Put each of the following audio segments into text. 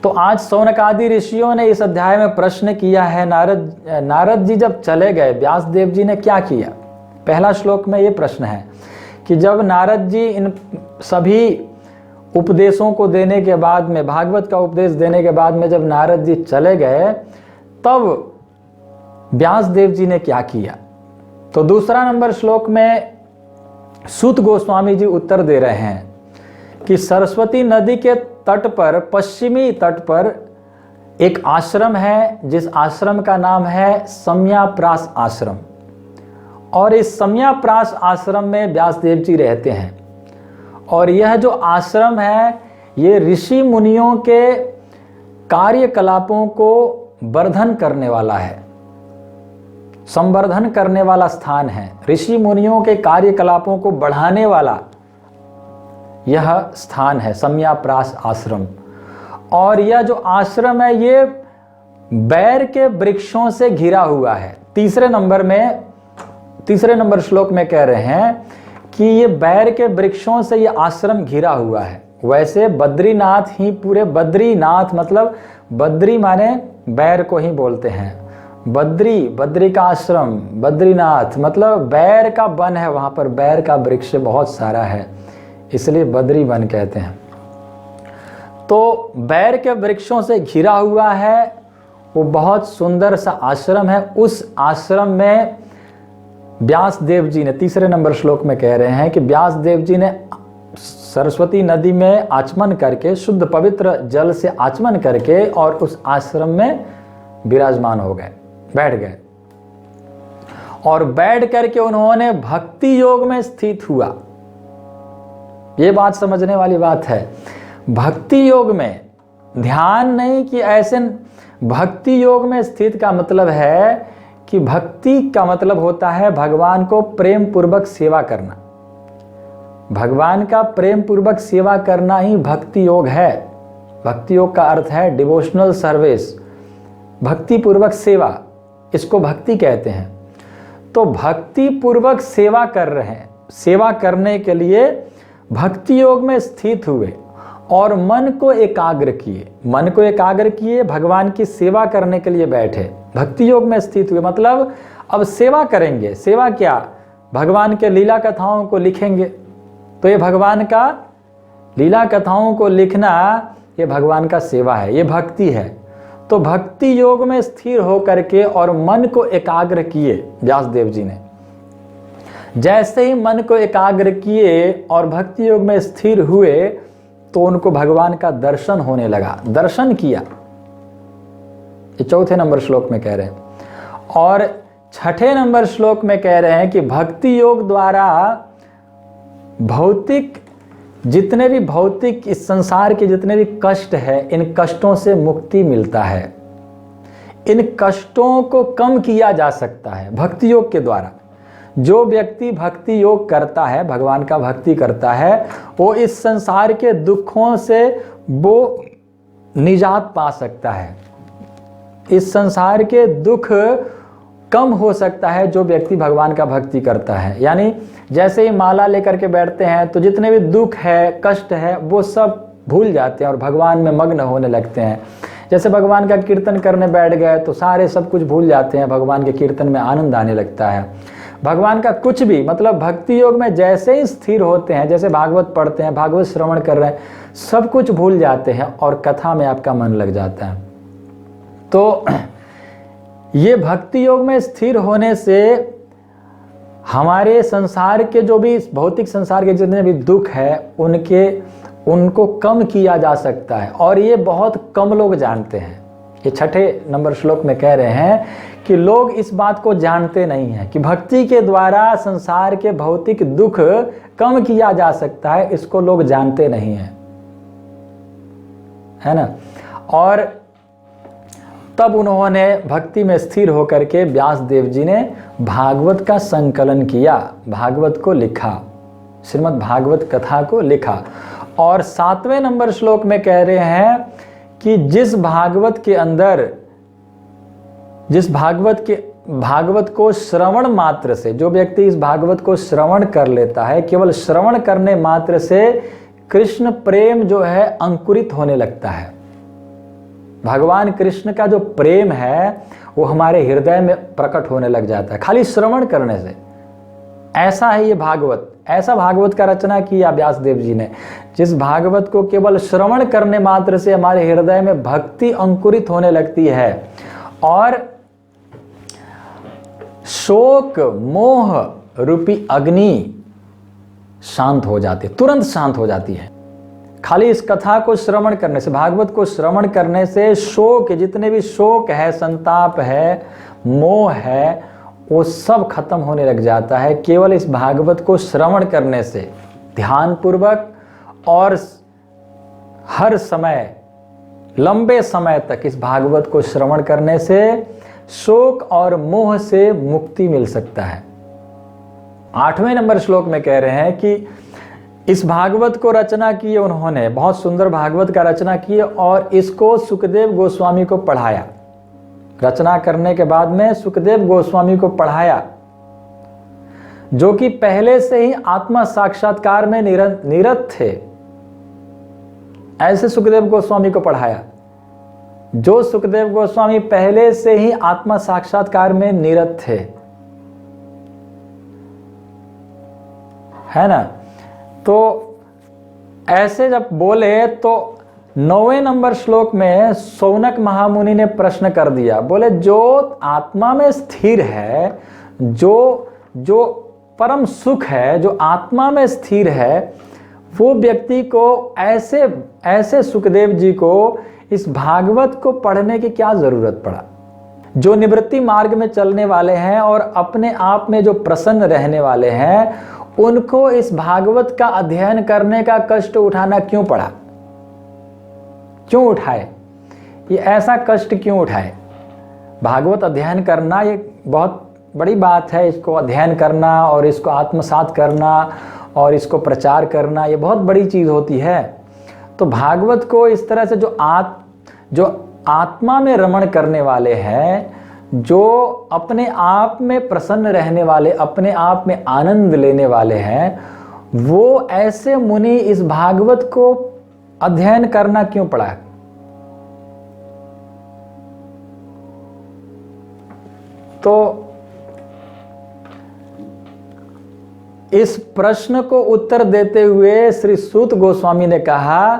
तो आज शौनकादि ऋषियों ने इस अध्याय में प्रश्न किया है, नारद जी जब चले गए, व्यास देव जी ने क्या किया। पहला श्लोक में ये प्रश्न है कि जब नारद जी इन सभी उपदेशों को देने के बाद में, भागवत का उपदेश देने के बाद में जब नारद जी चले गए, तब व्यास देव जी ने क्या किया। तो दूसरा नंबर श्लोक में सूत गोस्वामी जी उत्तर दे रहे हैं कि सरस्वती नदी के तट पर, पश्चिमी तट पर एक आश्रम है, जिस आश्रम का नाम है सम्याप्रास आश्रम। और इस सम्याप्रास आश्रम में व्यासदेव जी रहते हैं। और यह जो आश्रम है, ये ऋषि मुनियों के कार्यकलापों को वर्धन करने वाला है, संवर्धन करने वाला स्थान है। ऋषि मुनियों के कार्यकलापों को बढ़ाने वाला यह स्थान है सम्याप्रास आश्रम। और यह जो आश्रम है, ये बैर के वृक्षों से घिरा हुआ है। तीसरे नंबर श्लोक में कह रहे हैं कि ये बैर के वृक्षों से ये आश्रम घिरा हुआ है। वैसे बद्रीनाथ ही पूरे, बद्रीनाथ मतलब बद्री माने बैर को ही बोलते हैं। बद्री का आश्रम, बद्रीनाथ मतलब बैर का वन है, वहां पर बैर का वृक्ष बहुत सारा है, इसलिए बद्री वन कहते हैं। तो बैर के वृक्षों से घिरा हुआ है, वो बहुत सुंदर सा आश्रम है। उस आश्रम में व्यास देव जी ने, तीसरे नंबर श्लोक में कह रहे हैं कि व्यास देव जी ने सरस्वती नदी में आचमन करके, शुद्ध पवित्र जल से आचमन करके और उस आश्रम में विराजमान हो गए, बैठ गए। और बैठ करके उन्होंने भक्ति योग में स्थित हुआ। ये बात समझने वाली बात है। भक्ति योग में ध्यान नहीं कि ऐसे, भक्ति योग में स्थित का मतलब है कि भक्ति का मतलब होता है भगवान को प्रेम पूर्वक सेवा करना। भगवान का प्रेम पूर्वक सेवा करना ही भक्ति योग है। भक्ति योग का अर्थ है डिवोशनल सर्विस, भक्ति पूर्वक सेवा, इसको भक्ति कहते हैं। तो भक्ति पूर्वक सेवा कर रहे हैं, सेवा करने के लिए भक्ति योग में स्थित हुए और मन को एकाग्र किए, भगवान की सेवा करने के लिए बैठे, भक्ति योग में स्थित हुए। मतलब अब सेवा करेंगे। सेवा क्या? भगवान के लीला कथाओं को लिखेंगे। तो ये भगवान का लीला कथाओं को लिखना, ये भगवान का सेवा है, ये भक्ति है। तो भक्ति योग में स्थिर होकर के और मन को एकाग्र किए व्यासदेव जी ने। जैसे ही मन को एकाग्र किए और भक्ति योग में स्थिर हुए, तो उनको भगवान का दर्शन होने लगा, दर्शन किया। ये चौथे नंबर श्लोक में कह रहे हैं। और छठे नंबर श्लोक में कह रहे हैं कि भक्ति योग द्वारा भौतिक, जितने भी भौतिक इस संसार के जितने भी कष्ट है, इन कष्टों से मुक्ति मिलता है। इन कष्टों को कम किया जा सकता है भक्ति योग के द्वारा। जो व्यक्ति भक्ति योग करता है, भगवान का भक्ति करता है, वो इस संसार के दुखों से वो निजात पा सकता है। इस संसार के दुख कम हो सकता है जो व्यक्ति भगवान का भक्ति करता है। यानी जैसे ही माला लेकर के बैठते हैं तो जितने भी दुख है, कष्ट है, वो सब भूल जाते हैं और भगवान में मग्न होने लगते हैं। जैसे भगवान का कीर्तन करने बैठ गए तो सारे सब कुछ भूल जाते हैं, भगवान के कीर्तन में आनंद आने लगता है। भगवान का कुछ भी, मतलब भक्ति योग में जैसे ही स्थिर होते हैं, जैसे भागवत पढ़ते हैं, भागवत श्रवण कर रहे हैं, सब कुछ भूल जाते हैं और कथा में आपका मन लग जाता है। तो ये भक्ति योग में स्थिर होने से हमारे संसार के जो भी भौतिक संसार के जितने भी दुख है, उनको कम किया जा सकता है। और ये बहुत कम लोग जानते हैं। ये छठे नंबर श्लोक में कह रहे हैं कि लोग इस बात को जानते नहीं हैं कि भक्ति के द्वारा संसार के भौतिक दुख कम किया जा सकता है। इसको लोग जानते नहीं हैं, है ना। और तब उन्होंने भक्ति में स्थिर होकर के व्यास देव जी ने भागवत का संकलन किया, भागवत को लिखा, श्रीमद् भागवत कथा को लिखा। और 7वें नंबर श्लोक में कह रहे हैं कि जिस भागवत को श्रवण मात्र से, जो व्यक्ति इस भागवत को श्रवण कर लेता है, केवल श्रवण करने मात्र से कृष्ण प्रेम जो है अंकुरित होने लगता है। भगवान कृष्ण का जो प्रेम है वो हमारे हृदय में प्रकट होने लग जाता है खाली श्रवण करने से। ऐसा है ये भागवत, ऐसा भागवत का रचना किया व्यास देव जी ने, जिस भागवत को केवल श्रवण करने मात्र से हमारे हृदय में भक्ति अंकुरित होने लगती है और शोक मोह रूपी अग्नि शांत हो जाती है, तुरंत शांत हो जाती है। खाली इस कथा को श्रवण करने से, भागवत को श्रवण करने से शोक, जितने भी शोक है, संताप है, मोह है, वो सब खत्म होने लग जाता है केवल इस भागवत को श्रवण करने से। ध्यान पूर्वक और हर समय, लंबे समय तक इस भागवत को श्रवण करने से शोक और मोह से मुक्ति मिल सकता है। 8वें नंबर श्लोक में कह रहे हैं कि इस भागवत को रचना की उन्होंने, बहुत सुंदर भागवत का रचना की और इसको सुखदेव गोस्वामी को पढ़ाया। रचना करने के बाद में सुखदेव गोस्वामी को पढ़ाया, जो कि पहले से ही आत्मा साक्षात्कार में निरत थे। ऐसे सुखदेव गोस्वामी को पढ़ाया, जो सुखदेव गोस्वामी पहले से ही आत्मा साक्षात्कार में निरत थे, है ना। तो ऐसे जब बोले तो 9वें नंबर श्लोक में शौनक महामुनि ने प्रश्न कर दिया, बोले जो आत्मा में स्थिर है, जो परम सुख है, जो आत्मा में स्थिर है, वो व्यक्ति को ऐसे सुखदेव जी को इस भागवत को पढ़ने की क्या जरूरत पड़ा। जो निवृत्ति मार्ग में चलने वाले हैं और अपने आप में जो प्रसन्न रहने वाले हैं, उनको इस भागवत का अध्ययन करने का कष्ट उठाना क्यों पड़ा, क्यों उठाए, ये ऐसा कष्ट क्यों उठाए। भागवत अध्ययन करना ये बहुत बड़ी बात है, इसको अध्ययन करना और इसको आत्मसात करना और इसको प्रचार करना, ये बहुत बड़ी चीज होती है। तो भागवत को इस तरह से जो आत्मा में रमण करने वाले हैं, जो अपने आप में प्रसन्न रहने वाले, अपने आप में आनंद लेने वाले हैं, वो ऐसे मुनि इस भागवत को अध्ययन करना क्यों पड़ा। तो इस प्रश्न को उत्तर देते हुए श्री सूत गोस्वामी ने कहा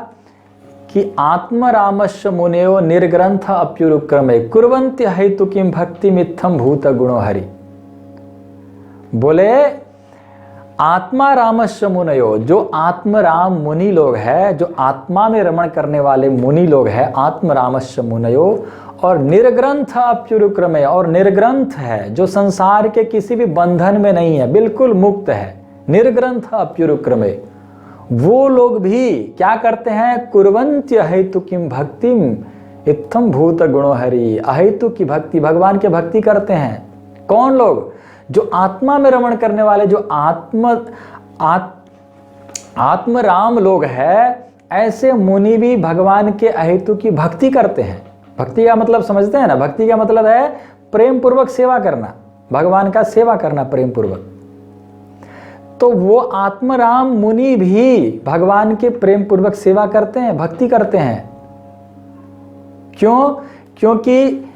कि आत्मरामस्य मुनेयो निर्ग्रंथ अप्युरुक्रमे कुर्वन्ति हेतु किम भक्ति मित्थम भूत गुणो हरि। बोले आत्मा रामस्य मुनयो, जो आत्मराम मुनि लोग हैं, जो आत्मा में रमण करने वाले मुनि लोग हैं, आत्मरामस्य मुनयो, और निर्ग्रंथ अप्युरुक्रमे, और निर्ग्रंथ है, जो संसार के किसी भी बंधन में नहीं है, बिल्कुल मुक्त है, निर्ग्रंथ अप्युरुक्रमे, वो लोग भी क्या करते हैं, कुर्वन्ति अहेतु किम भक्तिम इत्थम भूत गुणो हरि, अहेतु की भक्ति, भगवान की भक्ति करते हैं। कौन लोग, जो आत्मा में रमण करने वाले, जो आत्मराम लोग हैं, ऐसे मुनि भी भगवान के अहेतु की भक्ति करते हैं। भक्ति का मतलब समझते हैं ना, भक्ति का मतलब है प्रेम पूर्वक सेवा करना, भगवान का सेवा करना प्रेम पूर्वक। तो वो आत्मराम मुनि भी भगवान के प्रेम पूर्वक सेवा करते हैं, भक्ति करते हैं। क्यों? क्योंकि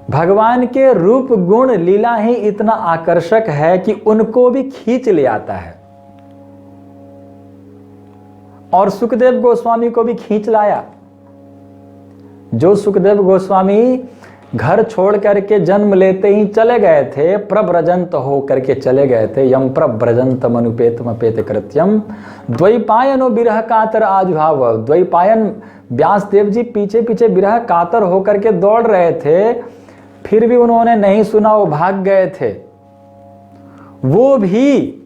भगवान के रूप गुण लीला ही इतना आकर्षक है कि उनको भी खींच ले आता है, और सुखदेव गोस्वामी को भी खींच लाया। जो सुखदेव गोस्वामी घर छोड़ करके जन्म लेते ही चले गए थे, प्रव्रजंत हो करके चले गए थे, यम प्रव्रजंत मनुपेतम अपेत कृत्यम द्वैपायनो विरह कातर आजुभाव। द्वैपायन व्यास देव जी पीछे पीछे विरह कातर होकर के दौड़ रहे थे, फिर भी उन्होंने नहीं सुना, वो भाग गए थे। वो भी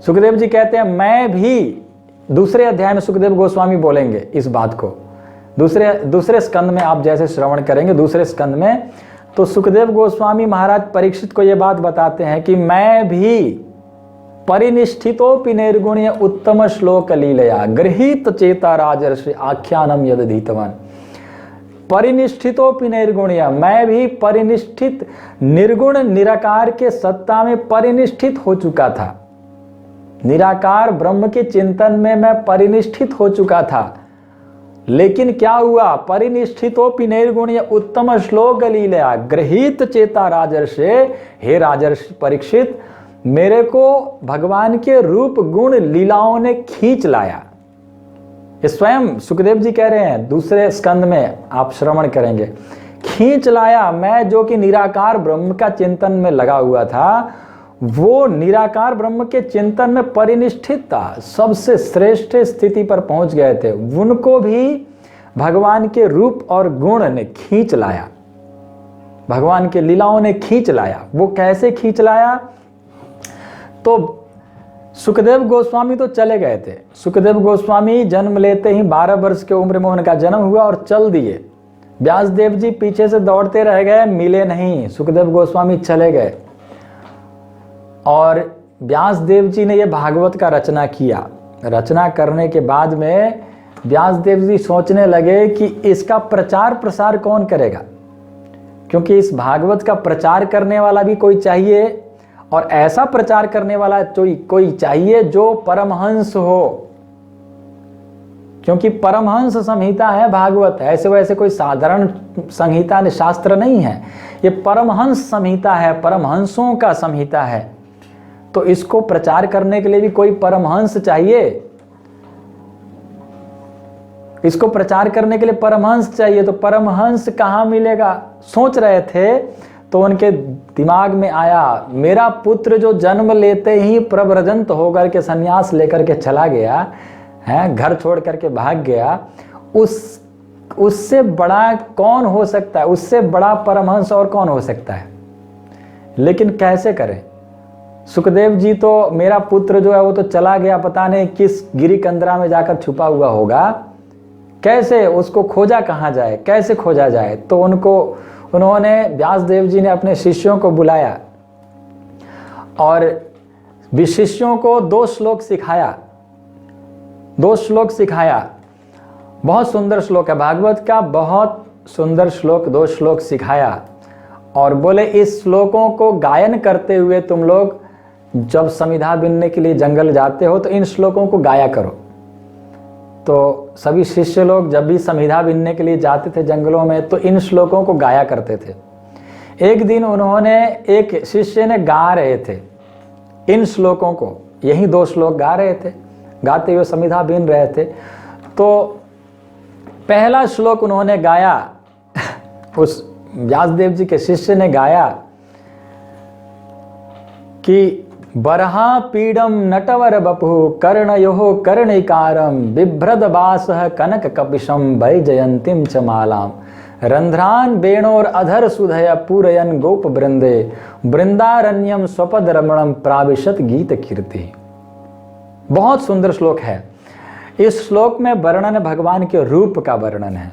सुखदेव जी कहते हैं, मैं भी, दूसरे अध्याय में सुखदेव गोस्वामी बोलेंगे इस बात को, दूसरे स्कंद में आप जैसे श्रवण करेंगे, दूसरे स्कंद में, तो सुखदेव गोस्वामी महाराज परीक्षित को यह बात बताते हैं कि मैं भी परिनिष्ठितोपि निर्गुण्य उत्तम श्लोक लीलया गृहीत चेता राजर्षि आख्यानम यदधीतवान। परिनिष्ठितोपि निर्गुण्य, मैं भी परिनिष्ठित, निर्गुण निराकार के सत्ता में परिनिष्ठित हो चुका था, निराकार ब्रह्म के चिंतन में मैं परिनिष्ठित हो चुका था। लेकिन क्या हुआ, परिनिष्ठितोपि निर्गुण्य उत्तम श्लोक लीला गृहीत चेता राजर्षे, हे राजर्षि परीक्षित, मेरे को भगवान के रूप गुण लीलाओं ने खींच लाया। ये स्वयं सुखदेव जी कह रहे हैं, दूसरे स्कंद में आप श्रवण करेंगे। खींच लाया, मैं जो कि निराकार ब्रह्म का चिंतन में लगा हुआ था, वो निराकार ब्रह्म के चिंतन में परिनिष्ठित था, सबसे श्रेष्ठ स्थिति पर पहुंच गए थे, उनको भी भगवान के रूप और गुण ने खींच लाया, भगवान के लीलाओं ने खींच लाया। वो कैसे खींच लाया, तो सुखदेव गोस्वामी तो चले गए थे। सुखदेव गोस्वामी जन्म लेते ही 12 वर्ष के उम्र में उनका जन्म हुआ और चल दिए। व्यासदेव जी पीछे से दौड़ते रह गए, मिले नहीं, सुखदेव गोस्वामी चले गए। और व्यासदेव जी ने ये भागवत का रचना किया। रचना करने के बाद में व्यासदेव जी सोचने लगे कि इसका प्रचार प्रसार कौन करेगा, क्योंकि इस भागवत का प्रचार करने वाला भी कोई चाहिए, और ऐसा प्रचार करने वाला कोई चाहिए जो परमहंस हो, क्योंकि परमहंस संहिता है भागवत, ऐसे वैसे कोई साधारण संहिता शास्त्र नहीं है, ये परमहंस संहिता है, परमहंसों का संहिता है। तो इसको प्रचार करने के लिए भी कोई परमहंस चाहिए, इसको प्रचार करने के लिए परमहंस चाहिए। तो परमहंस कहाँ मिलेगा, सोच रहे थे, तो उनके दिमाग में आया, मेरा पुत्र जो जन्म लेते ही प्रव्रजंत होकर के संन्यास लेकर के चला गया है, घर छोड़ करके भाग गया, उससे बड़ा कौन हो सकता है, उससे बड़ा परमहंस और कौन हो सकता है। लेकिन कैसे करें, सुखदेव जी तो, मेरा पुत्र जो है वो तो चला गया, पता नहीं किस गिरी कंदरा में जाकर छुपा हुआ होगा, कैसे उसको खोजा कहाँ जाए, कैसे खोजा जाए। तो उन्होंने व्यासदेव जी ने अपने शिष्यों को बुलाया और शिष्यों को 2 श्लोक सिखाया, 2 श्लोक सिखाया। बहुत सुंदर श्लोक है भागवत का, बहुत सुंदर श्लोक, 2 श्लोक सिखाया और बोले इस श्लोकों को गायन करते हुए तुम लोग जब समिधा बीनने के लिए जंगल जाते हो तो इन श्लोकों को गाया करो। तो सभी शिष्य लोग जब भी समिधा बीनने के लिए जाते थे जंगलों में तो इन श्लोकों को गाया करते थे। एक दिन एक शिष्य ने गा रहे थे इन श्लोकों को, यही 2 श्लोक गा रहे थे, गाते हुए समिधा बीन रहे थे। तो पहला श्लोक उन्होंने गाया, उस व्यासदेव जी के शिष्य ने गाया कि बरहा पीडम नटवर बपु कर्णयो कर्णिकारम बिभ्रद बासः कनक कपिशम वैजयंतीम च मालाम रंध्रान बेणोर अधर सुधय पूरयन गोप वृंदे वृंदारण्यम स्वपद रमणम प्राविशत गीत कीर्ति। बहुत सुंदर श्लोक है। इस श्लोक में वर्णन भगवान के रूप का वर्णन है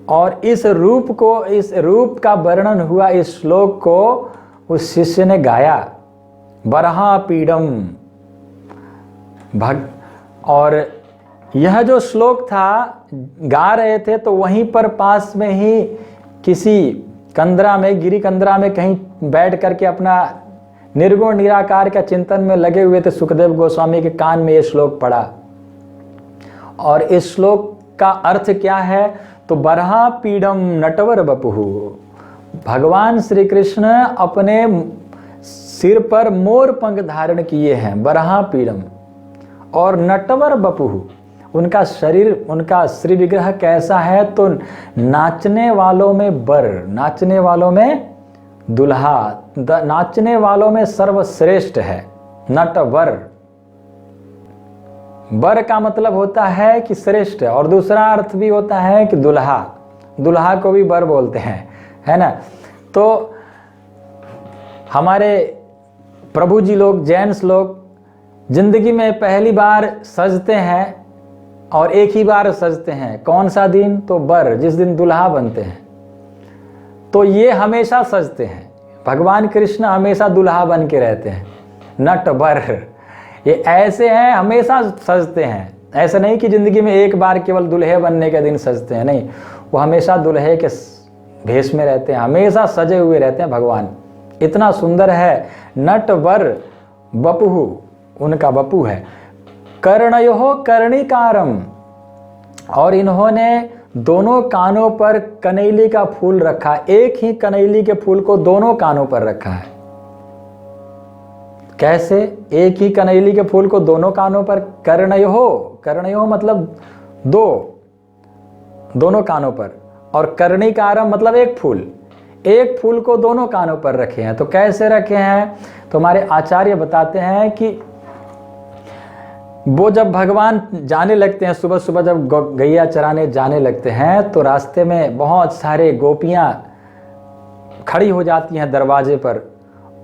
और इस रूप का वर्णन हुआ इस श्लोक को उस शिष्य ने गाया, बरहा पीडम और यह जो श्लोक था गा रहे थे तो वहीं पर पास में ही किसी कंदरा में, गिरी कंदरा में कहीं बैठ करके अपना निर्गुण निराकार का चिंतन में लगे हुए थे। सुखदेव गोस्वामी के कान में ये श्लोक पड़ा और इस श्लोक का अर्थ क्या है, तो बरहा पीडम नटवर बपुहु, भगवान श्री कृष्ण अपने सिर पर मोर पंख धारण किए हैं, बरहा पीडम, और नटवर बपुहु, उनका शरीर, उनका श्री विग्रह कैसा है, तो नाचने वालों में बर, नाचने वालों में दुल्हा, नाचने वालों में सर्वश्रेष्ठ है नटवर। बर का मतलब होता है कि श्रेष्ठ, और दूसरा अर्थ भी होता है कि दुल्हा, दुल्हा को भी बर बोलते हैं, है ना। तो हमारे प्रभु जी लोग, जैन्स लोग जिंदगी में पहली बार सजते हैं और एक ही बार सजते हैं, कौन सा दिन, तो बर, जिस दिन दुल्हा बनते हैं। तो ये हमेशा सजते हैं, भगवान कृष्ण हमेशा दुल्हा बन के रहते हैं, नट बर, ये ऐसे हैं, हमेशा सजते हैं। ऐसा नहीं कि जिंदगी में एक बार केवल दुल्हे बनने के दिन सजते हैं, नहीं, वो हमेशा दुल्हे के भेष में रहते हैं, हमेशा सजे हुए रहते हैं भगवान। इतना सुंदर है, नट वर बपुहु, उनका बपु है। कर्णयो कर्णिकारम, और इन्होंने दोनों कानों पर कनैली का फूल रखा, एक ही कनैली के फूल को दोनों कानों पर रखा है। कैसे? एक ही कनैली के फूल को दोनों कानों पर, कर्णयोः, कर्णयोः मतलब दोनों कानों पर, और कर्णिकारम मतलब एक फूल को दोनों कानों पर रखे हैं। तो कैसे रखे हैं? तो हमारे आचार्य बताते हैं कि वो जब भगवान जाने लगते हैं, सुबह सुबह जब गैया चराने जाने लगते हैं, तो रास्ते में बहुत सारे गोपियां खड़ी हो जाती हैं दरवाजे पर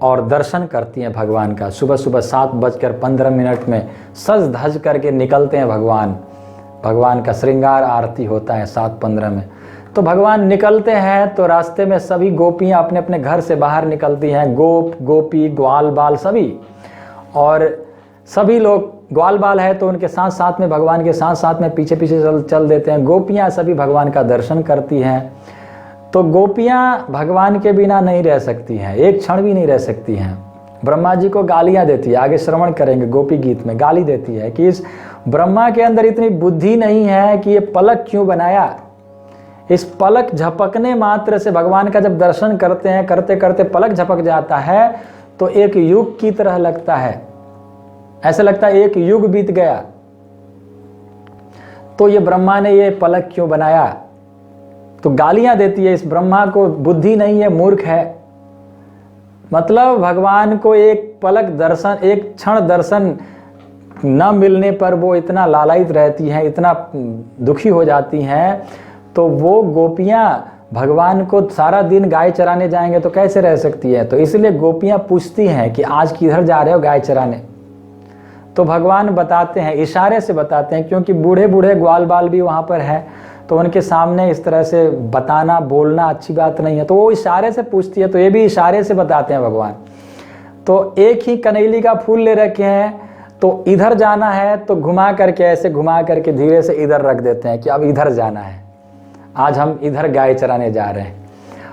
और दर्शन करती हैं भगवान का। सुबह सुबह 7:15 में सज धज करके निकलते हैं भगवान का श्रृंगार आरती होता है 7:15 में। तो भगवान निकलते हैं तो रास्ते में सभी गोपियां अपने अपने घर से बाहर निकलती हैं, गोप गोपी ग्वाल बाल सभी, और सभी लोग, ग्वाल बाल है तो उनके साथ साथ में, भगवान के साथ साथ में पीछे पीछे चल देते हैं। गोपियां सभी भगवान का दर्शन करती हैं। तो गोपियां भगवान के बिना नहीं रह सकती हैं, एक क्षण भी नहीं रह सकती हैं। ब्रह्मा जी को गालियां देती है, आगे श्रवण करेंगे गोपी गीत में, गाली देती है कि इस ब्रह्मा के अंदर इतनी बुद्धि नहीं है कि ये पलक क्यों बनाया। इस पलक झपकने मात्र से भगवान का जब दर्शन करते हैं, करते करते पलक झपक जाता है तो एक युग की तरह लगता है, ऐसा लगता है एक युग बीत गया। तो ये ब्रह्मा ने ये पलक क्यों बनाया? तो गालियां देती है, इस ब्रह्मा को बुद्धि नहीं है, मूर्ख है। मतलब भगवान को एक पलक दर्शन, एक क्षण दर्शन न मिलने पर वो इतना लालायित रहती हैं, इतना दुखी हो जाती हैं। तो वो गोपियां भगवान को सारा दिन गाय चराने जाएंगे तो कैसे रह सकती है? तो इसलिए गोपियां पूछती हैं कि आज किधर जा रहे हो गाय चराने? तो भगवान बताते हैं, इशारे से बताते हैं, क्योंकि बूढ़े बूढ़े ग्वाल बाल भी वहाँ पर है, तो उनके सामने इस तरह से बताना बोलना अच्छी बात नहीं है। तो वो इशारे से पूछती है, तो ये भी इशारे से बताते हैं भगवान। तो एक ही कनैली का फूल ले रखे हैं, तो इधर जाना है तो घुमा करके, ऐसे घुमा करके धीरे से इधर रख देते हैं कि अब इधर जाना है, आज हम इधर गाय चराने जा रहे हैं।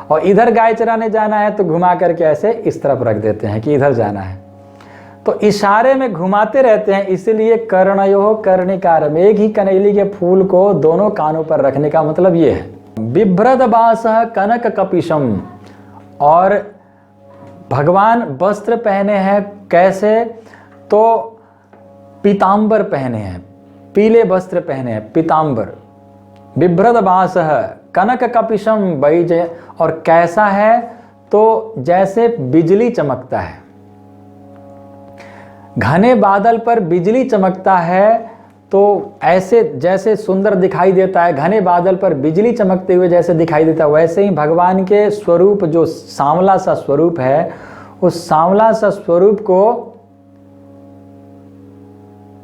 और इधर गाय चराने जाना है तो घुमा करके ऐसे इस तरफ रख देते हैं कि इधर जाना है। तो इशारे में घुमाते रहते हैं, इसीलिए कर्णयोः कर्णिकारम, एक ही कनैली के फूल को दोनों कानों पर रखने का मतलब ये है। बिभ्रदबासः कनक कपिशम, और भगवान वस्त्र पहने हैं कैसे? तो पीतांबर पहने हैं, पीले वस्त्र पहने हैं, पीतांबर। बिभ्रदबासः कनक कपिशम वैजय, और कैसा है? तो जैसे बिजली चमकता है, घने बादल पर बिजली चमकता है तो ऐसे जैसे सुंदर दिखाई देता है, घने बादल पर बिजली चमकते हुए जैसे दिखाई देता है, वैसे ही भगवान के स्वरूप, जो सांवला सा स्वरूप है, उस सांवला सा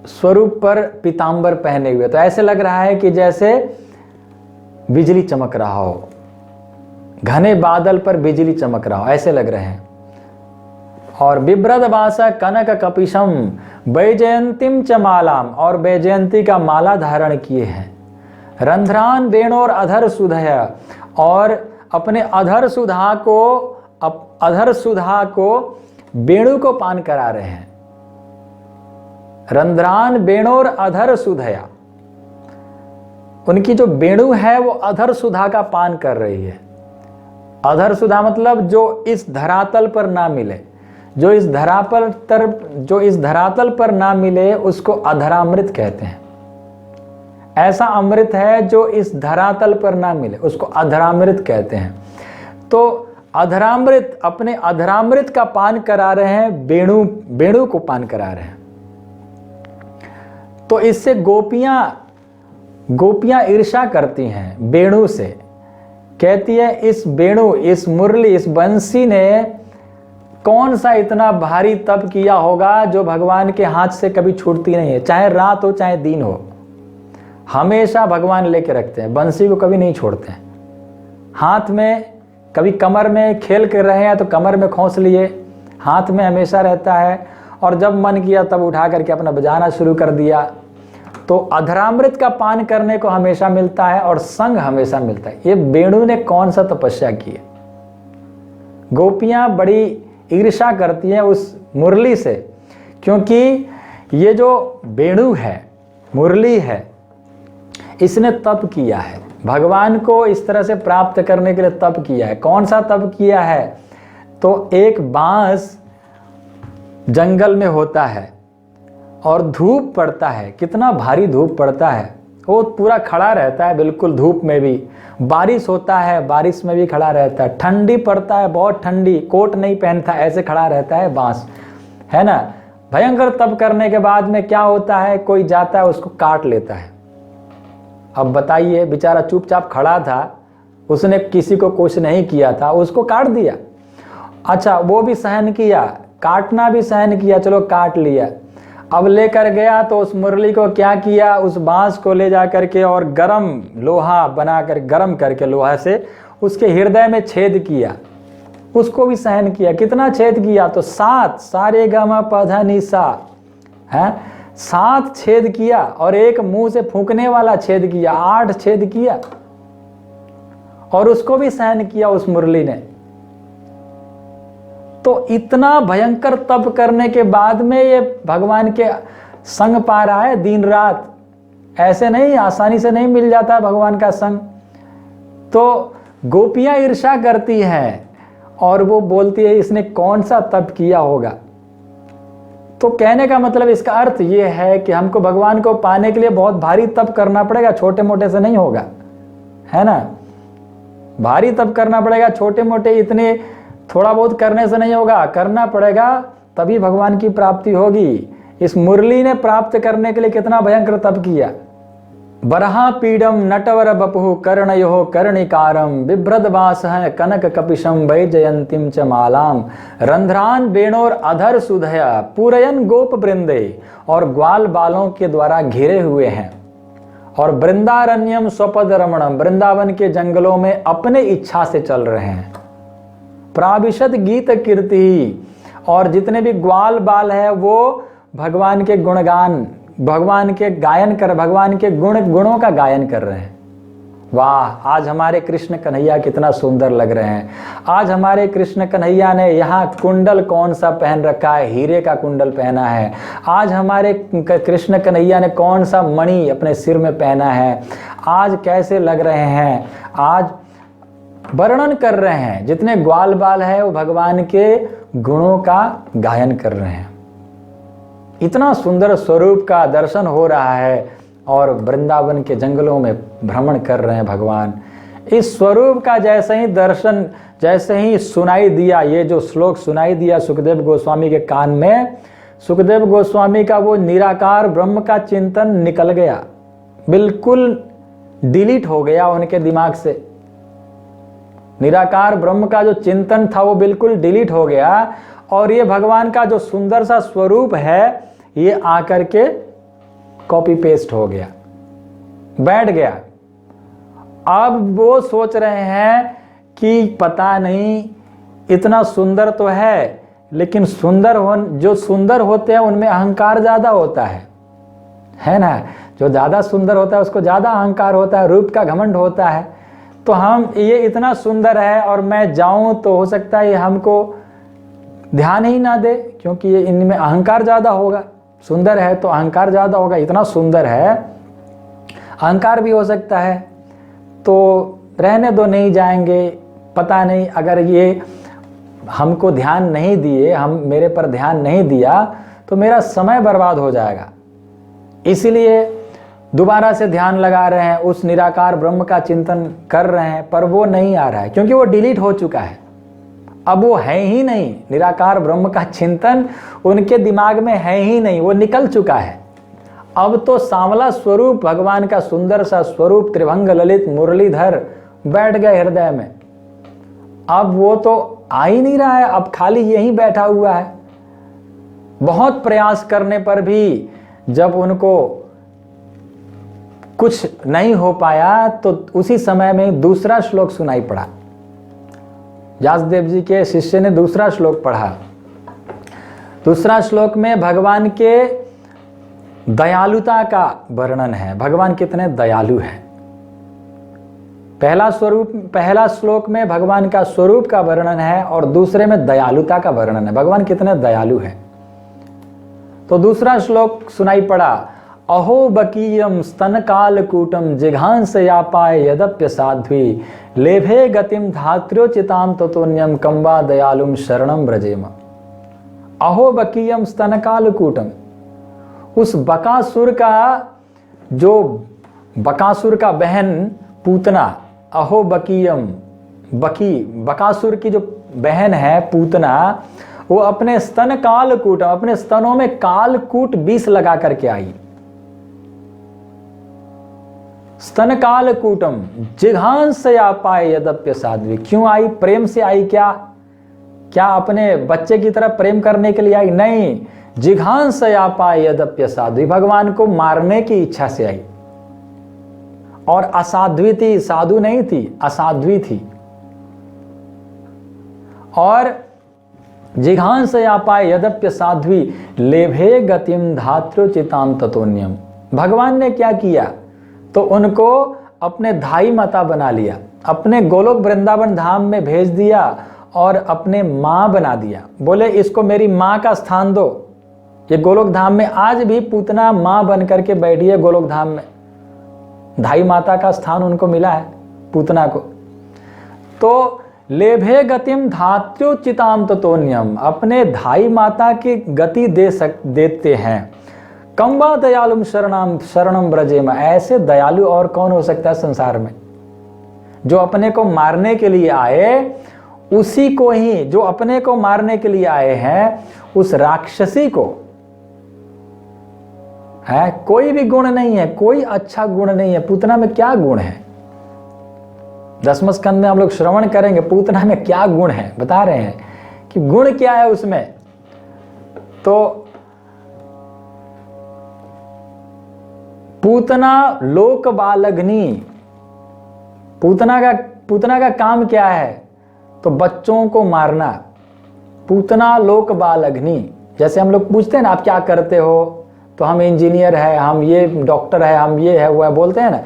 स्वरूप पर पीतांबर पहने हुए, तो ऐसे लग रहा है कि जैसे बिजली चमक रहा हो, घने बादल पर बिजली चमक रहा हो, ऐसे लग रहे हैं। और बिभ्रदबासः कनक कपिशम वैजयंतीम च मालाम, और वैजयंती का माला धारण किए हैं। रंध्रान वेणोर अधर सुधया, और अपने अधर सुधा को वेणु को पान करा रहे हैं। रंध्रान वेणोर अधर सुधया, उनकी जो वेणु है वो अधर सुधा का पान कर रही है। अधर सुधा मतलब जो इस धरातल पर ना मिले, जो इस धरातल पर ना मिले उसको अधरामृत कहते हैं। ऐसा अमृत है जो इस धरातल पर ना मिले, उसको अधरामृत कहते हैं। तो अधरामृत, अपने अधरामृत का पान करा रहे हैं, वेणु को पान करा रहे हैं। तो इससे गोपियां ईर्ष्या करती हैं वेणु से, कहती है इस वेणु, इस मुरली, इस बंसी ने कौन सा इतना भारी तप किया होगा जो भगवान के हाथ से कभी छूटती नहीं है, चाहे रात हो चाहे दिन हो, हमेशा भगवान लेके रखते हैं, बंसी को कभी नहीं छोड़ते हैं। हाथ में, कभी कमर में खेल कर रहे हैं तो कमर में खोस लिए, हाथ में हमेशा रहता है, और जब मन किया तब उठा करके अपना बजाना शुरू कर दिया। तो अधरामृत का पान करने को हमेशा मिलता है और संग हमेशा मिलता है। ये वेणु ने कौन सा तपस्या की है? गोपियां बड़ी ईर्ष्या करती हैं उस मुरली से, क्योंकि ये जो वेणु है, मुरली है, इसने तप किया है, भगवान को इस तरह से प्राप्त करने के लिए तप किया है। कौन सा तप किया है? तो एक बांस जंगल में होता है और धूप पड़ता है, कितना भारी धूप पड़ता है, वो पूरा खड़ा रहता है बिल्कुल धूप में भी। बारिश होता है, बारिश में भी खड़ा रहता है। ठंडी पड़ता है, बहुत ठंडी, कोट नहीं पहनता, ऐसे खड़ा रहता है बांस, है ना। भयंकर तप करने के बाद में क्या होता है, कोई जाता है उसको काट लेता है। अब बताइए, बेचारा चुपचाप खड़ा था, उसने किसी को कुछ नहीं किया था, उसको काट दिया। अच्छा, वो भी सहन किया, काटना भी सहन किया, चलो काट लिया। अब लेकर गया तो उस मुरली को क्या किया, उस बांस को ले जा करके और गरम लोहा बनाकर, गरम करके लोहा से उसके हृदय में छेद किया, उसको भी सहन किया। कितना छेद किया? तो 7, सारे ग म प ध नि सा, है 7 छेद किया, और एक मुंह से फूंकने वाला छेद किया, 8 छेद किया, और उसको भी सहन किया उस मुरली ने। तो इतना भयंकर तप करने के बाद में ये भगवान के संग पा रहा है दिन रात। ऐसे नहीं, आसानी से नहीं मिल जाता है भगवान का संग। तो गोपियां ईर्ष्या करती हैं और वो बोलती है इसने कौन सा तप किया होगा। तो कहने का मतलब इसका अर्थ ये है कि हमको भगवान को पाने के लिए बहुत भारी तप करना पड़ेगा, छोटे मोटे से नहीं होगा, है ना। भारी तप करना पड़ेगा, छोटे मोटे इतने थोड़ा बहुत करने से नहीं होगा, करना पड़ेगा, तभी भगवान की प्राप्ति होगी। इस मुरली ने प्राप्त करने के लिए कितना भयंकर तप किया। बरहा पीडम नटवर बपुः कर्णयोः कर्णिकारम बिभ्रदवासः कनक कपिशम वैजयंतीम च मालाम रंध्रान वेणोर अधर सुधया पूरयन गोप वृंदे, और ग्वाल बालों के द्वारा घिरे हुए हैं। और वृंदारण्यम स्वपद रमणम, वृंदावन के जंगलों में अपने इच्छा से चल रहे हैं। प्राविशद गीत कीर्ति, और जितने भी ग्वाल बाल है वो भगवान के गुणगान, भगवान के गायन कर, भगवान के गुणों का गायन कर रहे हैं। वाह, आज हमारे कृष्ण कन्हैया कितना सुंदर लग रहे हैं। आज हमारे कृष्ण कन्हैया ने यहाँ कुंडल कौन सा पहन रखा है, हीरे का कुंडल पहना है। आज हमारे कृष्ण कन्हैया ने कौन सा मणि अपने सिर में पहना है। आज कैसे लग रहे हैं, आज वर्णन कर रहे हैं। जितने ग्वाल बाल है वो भगवान के गुणों का गायन कर रहे हैं। इतना सुंदर स्वरूप का दर्शन हो रहा है और वृंदावन के जंगलों में भ्रमण कर रहे हैं भगवान। इस स्वरूप का जैसे ही दर्शन, जैसे ही सुनाई दिया, ये जो श्लोक सुनाई दिया सुखदेव गोस्वामी के कान में, सुखदेव गोस्वामी का वो निराकार ब्रह्म का चिंतन निकल गया, बिल्कुल डिलीट हो गया उनके दिमाग से। निराकार ब्रह्म का जो चिंतन था वो बिल्कुल डिलीट हो गया, और ये भगवान का जो सुंदर सा स्वरूप है ये आकर के कॉपी पेस्ट हो गया, बैठ गया। अब वो सोच रहे हैं कि पता नहीं, इतना सुंदर तो है, लेकिन जो सुंदर होते हैं उनमें अहंकार ज्यादा होता है ना। जो ज्यादा सुंदर होता है उसको ज्यादा अहंकार होता है, रूप का घमंड होता है। तो हम, ये इतना सुंदर है और मैं जाऊं तो हो सकता है ये हमको ध्यान ही ना दे, क्योंकि ये इनमें अहंकार ज्यादा होगा। सुंदर है तो अहंकार ज्यादा होगा, इतना सुंदर है, अहंकार भी हो सकता है। तो रहने दो, नहीं जाएंगे। पता नहीं, अगर ये हमको ध्यान नहीं दिए, मेरे पर ध्यान नहीं दिया तो मेरा समय बर्बाद हो जाएगा। इसीलिए दोबारा से ध्यान लगा रहे हैं, उस निराकार ब्रह्म का चिंतन कर रहे हैं, पर वो नहीं आ रहा है, क्योंकि वो डिलीट हो चुका है। अब वो है ही नहीं, निराकार ब्रह्म का चिंतन उनके दिमाग में है ही नहीं, वो निकल चुका है। अब तो सांवला स्वरूप, भगवान का सुंदर सा स्वरूप, त्रिभंग ललित मुरलीधर बैठ गए हृदय में। अब वो तो आ ही नहीं रहा है, अब खाली यहीं बैठा हुआ है। बहुत प्रयास करने पर भी जब उनको कुछ नहीं हो पाया तो उसी समय में दूसरा श्लोक सुनाई पड़ा। व्यासदेव जी के शिष्य ने दूसरा श्लोक पढ़ा। दूसरा श्लोक में भगवान के दयालुता का वर्णन है, भगवान कितने दयालु हैं। पहला श्लोक में भगवान का स्वरूप का वर्णन है और दूसरे में दयालुता का वर्णन है, भगवान कितने दयालु हैं। तो दूसरा श्लोक सुनाई पड़ा, अहो बकीयम स्तन कालकूटम जिघांस यापाय यदप्य साध्वी लेभे गतिम धात्र्योचिताम ततोन्यम कंबा दयालुम शरणम ब्रजेम। अहो बकीयम स्तन कालकूटम, उस बकासुर का जो बकासुर का बहन पूतना, अहो बकीयम, बकासुर की जो बहन है पूतना, वो अपने स्तन कालकूट, अपने स्तनों में कालकूट विष लगा करके आई। स्तन कालकूटम जिघांस यापाय यदप्य साध्वी, क्यों आई? प्रेम से आई। क्या अपने बच्चे की तरह प्रेम करने के लिए आई? नहीं, जिघांस यापाय यदप्य साध्वी, भगवान को मारने की इच्छा से आई। और असाध्वी थी, साधु नहीं थी, असाध्वी थी। और जिघांस यापाय यदप्य साध्वी लेभे गतिम धात्र्योचिताम ततोन्यम, भगवान ने क्या किया? तो उनको अपने धाई माता बना लिया, अपने गोलोक वृंदावन धाम में भेज दिया और अपने मां बना दिया। बोले इसको मेरी मां का स्थान दो। ये गोलोक धाम में आज भी पूतना मां बन करके बैठी है गोलोक धाम में, धाई माता का स्थान उनको मिला है पूतना को। तो लेभे गतिम धात्र्योचिताम ततोन्यम, अपने धाई माता की गति देते हैं। कंबा दयालुम शरणम ब्रजेम, ऐसे दयालु और कौन हो सकता है संसार में? जो अपने को मारने के लिए आए, उसी को ही, जो अपने को मारने के लिए आए हैं, उस राक्षसी को है कोई भी गुण नहीं है, कोई अच्छा गुण नहीं है। पूतना में क्या गुण है? 10वें स्कंद में हम लोग श्रवण करेंगे पूतना में क्या गुण है, बता रहे हैं कि गुण क्या है उसमें। तो पूतना लोक बालग्नि, पूतना का काम क्या है? तो बच्चों को मारना। पूतना लोक बालग्नि, जैसे हम लोग पूछते हैं ना आप क्या करते हो, तो हम इंजीनियर है, हम ये डॉक्टर है, हम ये है वो है बोलते हैं ना।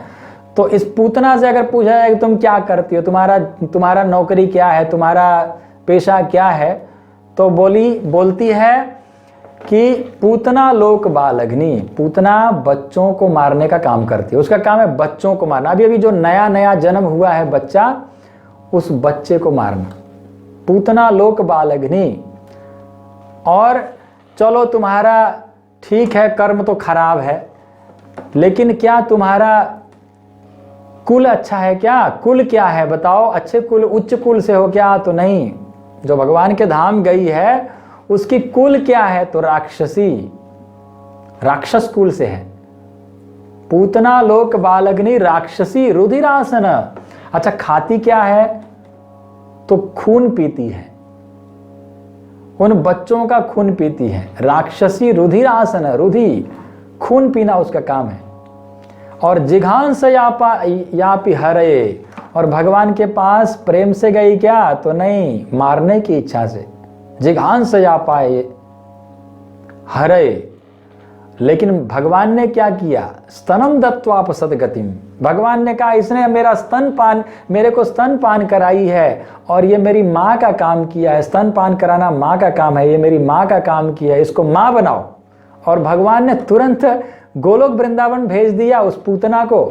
तो इस पूतना से अगर पूछा जाए कि तुम क्या करती हो, तुम्हारा नौकरी क्या है, तुम्हारा पेशा क्या है, तो बोलती है कि पूतना लोक बालग्नि, पूतना बच्चों को मारने का काम करती है। उसका काम है बच्चों को मारना। अभी जो नया जन्म हुआ है बच्चा, उस बच्चे को मारना, पूतना लोक बालग्नि। और चलो तुम्हारा ठीक है, कर्म तो खराब है, लेकिन क्या तुम्हारा कुल अच्छा है क्या? कुल क्या है बताओ? अच्छे कुल, उच्च कुल से हो क्या? तो नहीं। जो भगवान के धाम गई है उसकी कुल क्या है? तो राक्षसी, राक्षस कुल से है। पूतना लोक बालग्नि राक्षसी रुधिरासन। अच्छा, खाती क्या है? तो खून पीती है, उन बच्चों का खून पीती है। राक्षसी रुधिरासन, रुधि खून पीना उसका काम है। और जिघांस यापि हरे, और भगवान के पास प्रेम से गई क्या? तो नहीं, मारने की इच्छा से। जिघांस यापाय हरे, लेकिन भगवान ने क्या किया? स्तनम दत्वापसत गतिम, भगवान ने कहा इसने मेरे को स्तनपान कराई है और ये मेरी माँ का काम किया है। स्तनपान कराना माँ का काम है, ये मेरी माँ का काम किया है, इसको माँ बनाओ। और भगवान ने तुरंत गोलोक वृंदावन भेज दिया उस पूतना को,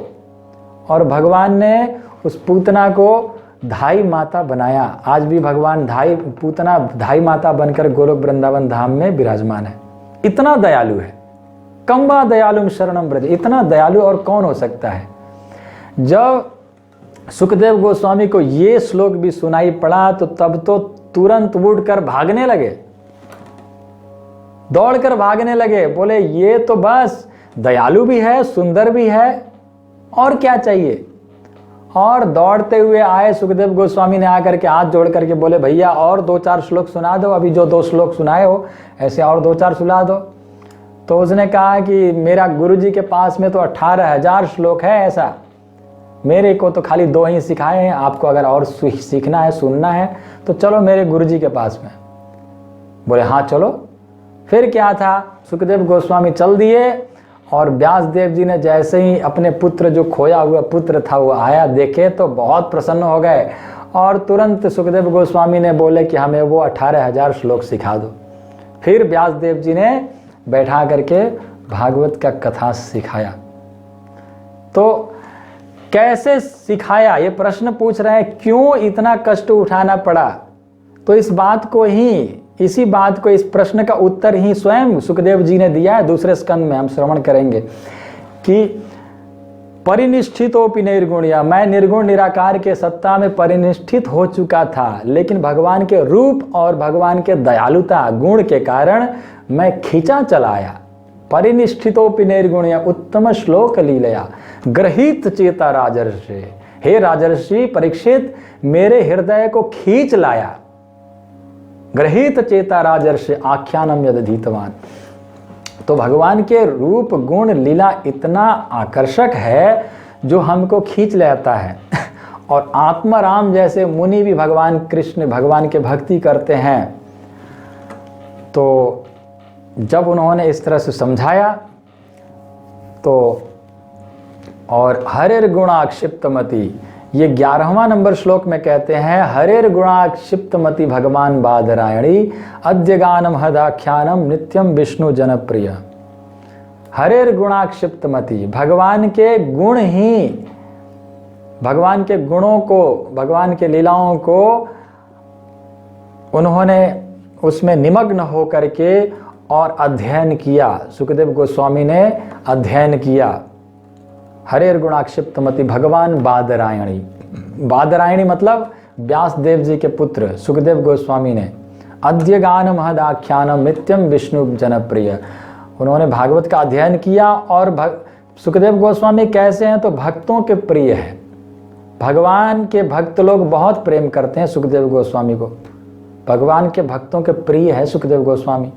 और भगवान ने उस पूतना को धाई माता बनाया। आज भी भगवान पूतना धाई माता बनकर गोलोक वृंदावन धाम में विराजमान है। इतना दयालु है। कंबा दयालुम शरणम ब्रज, इतना दयालु और कौन हो सकता है? जब सुखदेव गोस्वामी को ये श्लोक भी सुनाई पड़ा तो तब तो तुरंत उठकर भागने लगे, दौड़कर भागने लगे। बोले ये तो बस दयालु भी है, सुंदर भी है, और क्या चाहिए? और दौड़ते हुए आए सुखदेव गोस्वामी ने आकर के हाथ जोड़ करके बोले भैया और 2-4 श्लोक सुना दो, अभी जो 2 श्लोक सुनाए हो ऐसे और 2-4 सुना दो। तो उसने कहा कि मेरा गुरुजी के पास में तो 18,000 श्लोक है, ऐसा मेरे को तो खाली 2 ही सिखाए हैं, आपको अगर और सीखना है, सुनना है तो चलो मेरे गुरुजी के पास में। बोले हाँ चलो। फिर क्या था, सुखदेव गोस्वामी चल दिए, और व्यास देव जी ने जैसे ही अपने पुत्र, जो खोया हुआ पुत्र था वो आया, देखे तो बहुत प्रसन्न हो गए, और तुरंत सुखदेव गोस्वामी ने बोले कि हमें वो 18,000 श्लोक सिखा दो। फिर व्यास देव जी ने बैठा करके भागवत का कथा सिखाया। तो कैसे सिखाया, ये प्रश्न पूछ रहे हैं, क्यों इतना कष्ट उठाना पड़ा? तो इसी बात को, इस प्रश्न का उत्तर ही स्वयं सुखदेव जी ने दिया है। दूसरे स्कंद में हम श्रवण करेंगे कि परिनिष्ठितोपि निर्गुणया, मैं निर्गुण निराकार के सत्ता में परिनिष्ठित हो चुका था, लेकिन भगवान के रूप और भगवान के दयालुता गुण के कारण मैं खींचा चला आया। परिनिष्ठितोपि निर्गुणया उत्तम श्लोक लीलया गृहीत चेता राजर्षि, हे राजर्षि परीक्षित, मेरे हृदय को खींच लाया। गृहीत चेता राजर्षि आख्यानम यदधीतवान। तो भगवान के रूप गुण लीला इतना आकर्षक है जो हमको खींच लेता है। और आत्माराम जैसे मुनि भी भगवान कृष्ण, भगवान के भक्ति करते हैं। तो जब उन्होंने इस तरह से समझाया तो, और हरेर गुणाक्षिप्तमति, ये 11वां नंबर श्लोक में कहते हैं, हरेर गुणाक्षिप्तमति भगवान बादरायणी अद्य गानम हदाख्यानम नित्यम विष्णु जनप्रिय। हरेर गुणाक्षिप्तमति, भगवान के गुण ही, भगवान के गुणों को, भगवान के लीलाओं को उन्होंने उसमें निमग्न हो करके और अध्ययन किया। सुखदेव गोस्वामी ने अध्ययन किया। हरेर गुणाक्षिप्तमति भगवान बादरायणी, बादरायणी मतलब व्यास देव जी के पुत्र सुखदेव गोस्वामी ने। अद्य गान महदाख्यानम नित्यम विष्णु जनप्रिय, उन्होंने भागवत का अध्ययन किया। और सुखदेव गोस्वामी कैसे हैं? तो भक्तों के प्रिय है। भगवान के भक्त लोग बहुत प्रेम करते हैं सुखदेव गोस्वामी को। भगवान के भक्तों के प्रिय है सुखदेव गोस्वामी।